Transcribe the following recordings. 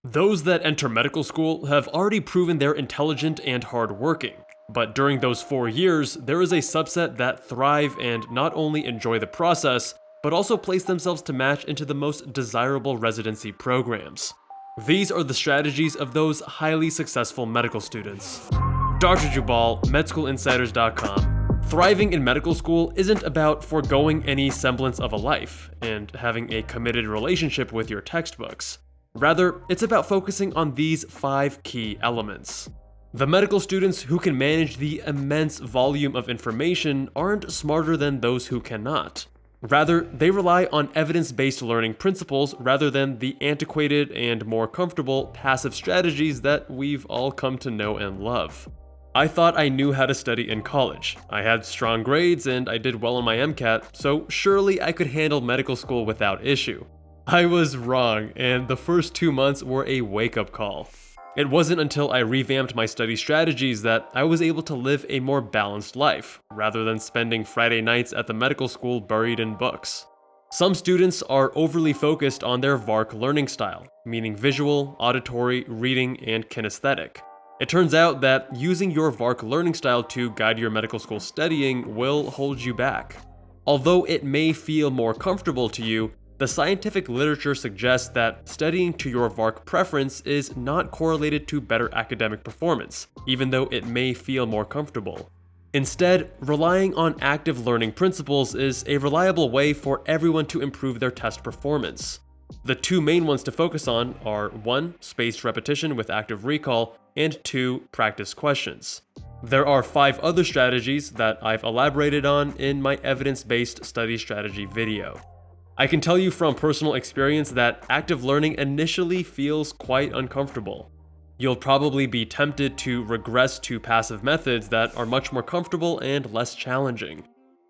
Those that enter medical school have already proven they're intelligent and hardworking, but during those 4 years, there is a subset that thrive and not only enjoy the process, but also place themselves to match into the most desirable residency programs. These are the strategies of those highly successful medical students. Dr. Jubal, MedSchoolInsiders.com. Thriving in medical school isn't about foregoing any semblance of a life and having a committed relationship with your textbooks. Rather, it's about focusing on these 5 key elements. The medical students who can manage the immense volume of information aren't smarter than those who cannot. Rather, they rely on evidence-based learning principles rather than the antiquated and more comfortable passive strategies that we've all come to know and love. I thought I knew how to study in college. I had strong grades and I did well on my MCAT, so surely I could handle medical school without issue. I was wrong, and the first 2 months were a wake-up call. It wasn't until I revamped my study strategies that I was able to live a more balanced life, rather than spending Friday nights at the medical school buried in books. Some students are overly focused on their VARK learning style, meaning visual, auditory, reading, and kinesthetic. It turns out that using your VARK learning style to guide your medical school studying will hold you back. Although it may feel more comfortable to you, the scientific literature suggests that studying to your VARK preference is not correlated to better academic performance, even though it may feel more comfortable. Instead, relying on active learning principles is a reliable way for everyone to improve their test performance. The 2 main ones to focus on are 1. Spaced repetition with active recall, and 2. Practice questions. There are 5 other strategies that I've elaborated on in my evidence-based study strategy video. I can tell you from personal experience that active learning initially feels quite uncomfortable. You'll probably be tempted to regress to passive methods that are much more comfortable and less challenging.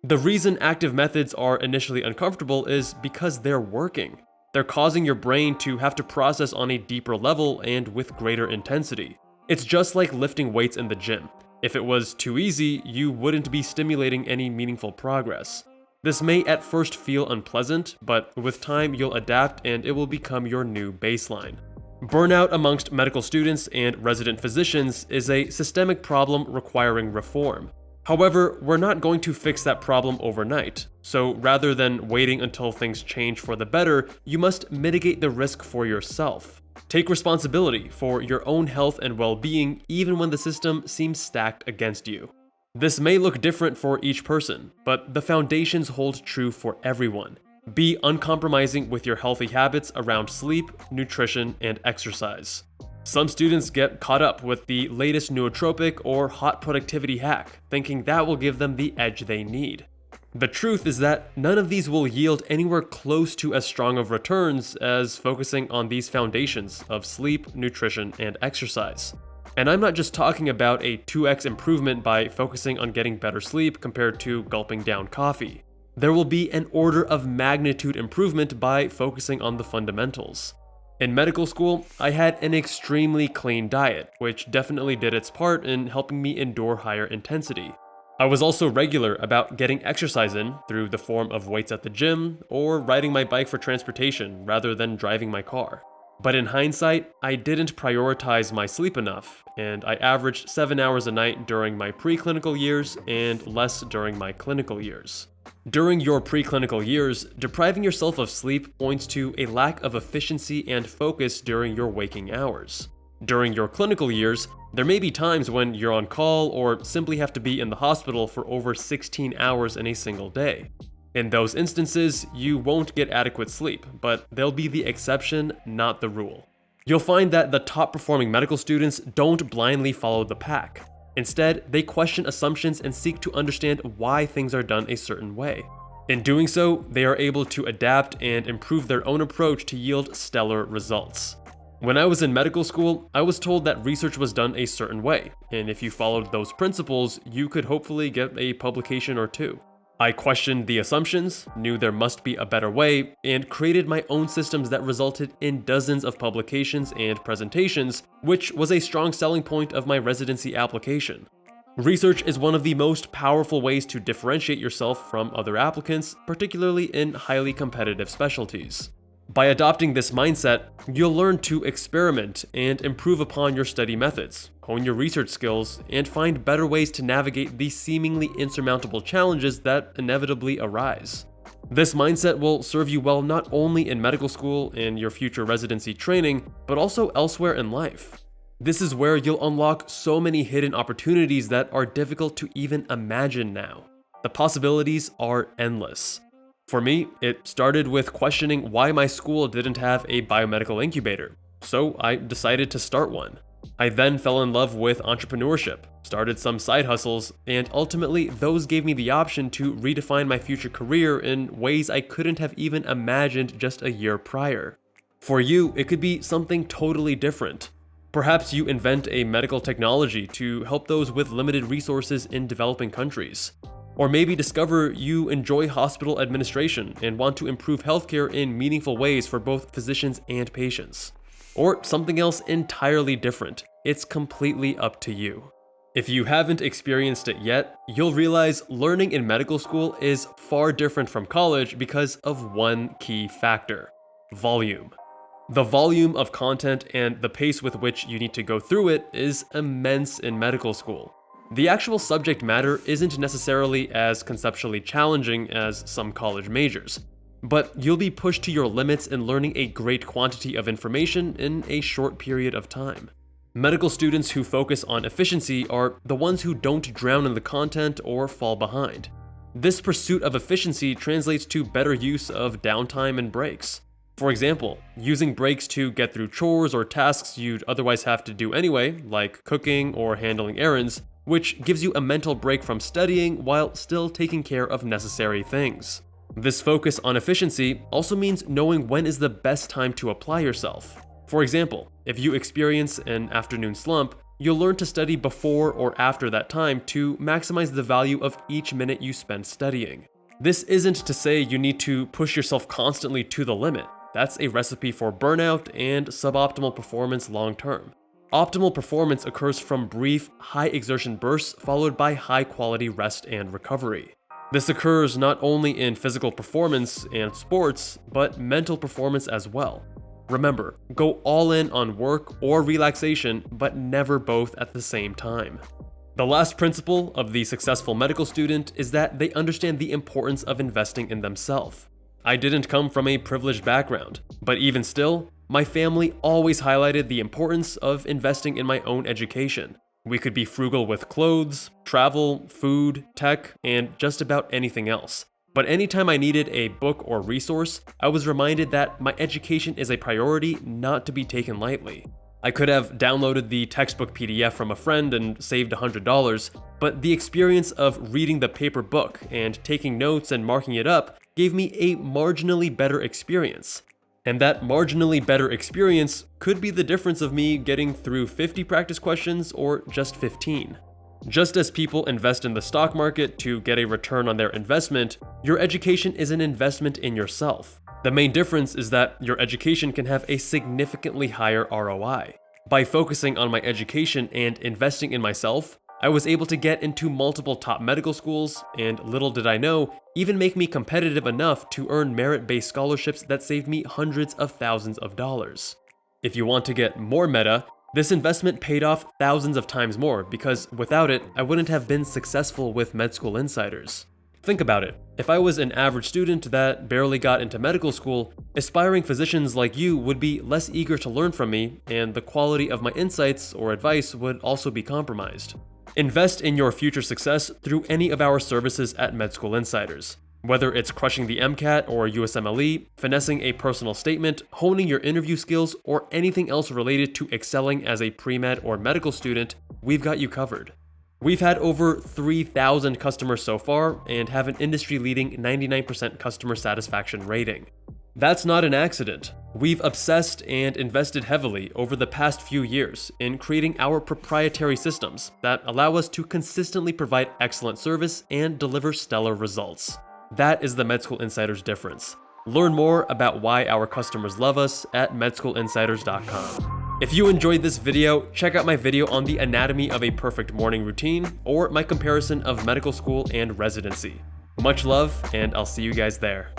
The reason active methods are initially uncomfortable is because they're working. They're causing your brain to have to process on a deeper level and with greater intensity. It's just like lifting weights in the gym. If it was too easy, you wouldn't be stimulating any meaningful progress. This may at first feel unpleasant, but with time you'll adapt and it will become your new baseline. Burnout amongst medical students and resident physicians is a systemic problem requiring reform. However, we're not going to fix that problem overnight, so rather than waiting until things change for the better, you must mitigate the risk for yourself. Take responsibility for your own health and well-being even when the system seems stacked against you. This may look different for each person, but the foundations hold true for everyone. Be uncompromising with your healthy habits around sleep, nutrition, and exercise. Some students get caught up with the latest nootropic or hot productivity hack, thinking that will give them the edge they need. The truth is that none of these will yield anywhere close to as strong of returns as focusing on these foundations of sleep, nutrition, and exercise. And I'm not just talking about a 2x improvement by focusing on getting better sleep compared to gulping down coffee. There will be an order of magnitude improvement by focusing on the fundamentals. In medical school, I had an extremely clean diet, which definitely did its part in helping me endure higher intensity. I was also regular about getting exercise in through the form of weights at the gym or riding my bike for transportation rather than driving my car. But in hindsight, I didn't prioritize my sleep enough, and I averaged 7 hours a night during my preclinical years and less during my clinical years. During your preclinical years, depriving yourself of sleep points to a lack of efficiency and focus during your waking hours. During your clinical years, there may be times when you're on call or simply have to be in the hospital for over 16 hours in a single day. In those instances, you won't get adequate sleep, but they'll be the exception, not the rule. You'll find that the top performing medical students don't blindly follow the pack. Instead, they question assumptions and seek to understand why things are done a certain way. In doing so, they are able to adapt and improve their own approach to yield stellar results. When I was in medical school, I was told that research was done a certain way, and if you followed those principles, you could hopefully get a publication or 2. I questioned the assumptions, knew there must be a better way, and created my own systems that resulted in dozens of publications and presentations, which was a strong selling point of my residency application. Research is one of the most powerful ways to differentiate yourself from other applicants, particularly in highly competitive specialties. By adopting this mindset, you'll learn to experiment and improve upon your study methods, hone your research skills, and find better ways to navigate the seemingly insurmountable challenges that inevitably arise. This mindset will serve you well not only in medical school and your future residency training, but also elsewhere in life. This is where you'll unlock so many hidden opportunities that are difficult to even imagine now. The possibilities are endless. For me, it started with questioning why my school didn't have a biomedical incubator, so I decided to start one. I then fell in love with entrepreneurship, started some side hustles, and ultimately those gave me the option to redefine my future career in ways I couldn't have even imagined just a year prior. For you, it could be something totally different. Perhaps you invent a medical technology to help those with limited resources in developing countries. Or maybe discover you enjoy hospital administration and want to improve healthcare in meaningful ways for both physicians and patients. Or something else entirely different. It's completely up to you. If you haven't experienced it yet, you'll realize learning in medical school is far different from college because of one key factor: volume. The volume of content and the pace with which you need to go through it is immense in medical school. The actual subject matter isn't necessarily as conceptually challenging as some college majors, but you'll be pushed to your limits in learning a great quantity of information in a short period of time. Medical students who focus on efficiency are the ones who don't drown in the content or fall behind. This pursuit of efficiency translates to better use of downtime and breaks. For example, using breaks to get through chores or tasks you'd otherwise have to do anyway, like cooking or handling errands, which gives you a mental break from studying while still taking care of necessary things. This focus on efficiency also means knowing when is the best time to apply yourself. For example, if you experience an afternoon slump, you'll learn to study before or after that time to maximize the value of each minute you spend studying. This isn't to say you need to push yourself constantly to the limit. That's a recipe for burnout and suboptimal performance long term. Optimal performance occurs from brief, high-exertion bursts followed by high-quality rest and recovery. This occurs not only in physical performance and sports, but mental performance as well. Remember, go all in on work or relaxation, but never both at the same time. The last principle of the successful medical student is that they understand the importance of investing in themselves. I didn't come from a privileged background, but even still, my family always highlighted the importance of investing in my own education. We could be frugal with clothes, travel, food, tech, and just about anything else. But anytime I needed a book or resource, I was reminded that my education is a priority not to be taken lightly. I could have downloaded the textbook PDF from a friend and saved $100, but the experience of reading the paper book and taking notes and marking it up gave me a marginally better experience. And that marginally better experience could be the difference of me getting through 50 practice questions or just 15. Just as people invest in the stock market to get a return on their investment, your education is an investment in yourself. The main difference is that your education can have a significantly higher ROI. By focusing on my education and investing in myself, I was able to get into multiple top medical schools, and little did I know, even make me competitive enough to earn merit-based scholarships that saved me hundreds of thousands of dollars. If you want to get more meta, this investment paid off thousands of times more because without it, I wouldn't have been successful with med school insiders. Think about it. If I was an average student that barely got into medical school, aspiring physicians like you would be less eager to learn from me, and the quality of my insights or advice would also be compromised. Invest in your future success through any of our services at Med School Insiders. Whether it's crushing the MCAT or USMLE, finessing a personal statement, honing your interview skills, or anything else related to excelling as a pre-med or medical student, we've got you covered. We've had over 3,000 customers so far and have an industry-leading 99% customer satisfaction rating. That's not an accident. We've obsessed and invested heavily over the past few years in creating our proprietary systems that allow us to consistently provide excellent service and deliver stellar results. That is the Med School Insiders difference. Learn more about why our customers love us at medschoolinsiders.com. If you enjoyed this video, check out my video on the anatomy of a perfect morning routine or my comparison of medical school and residency. Much love, and I'll see you guys there.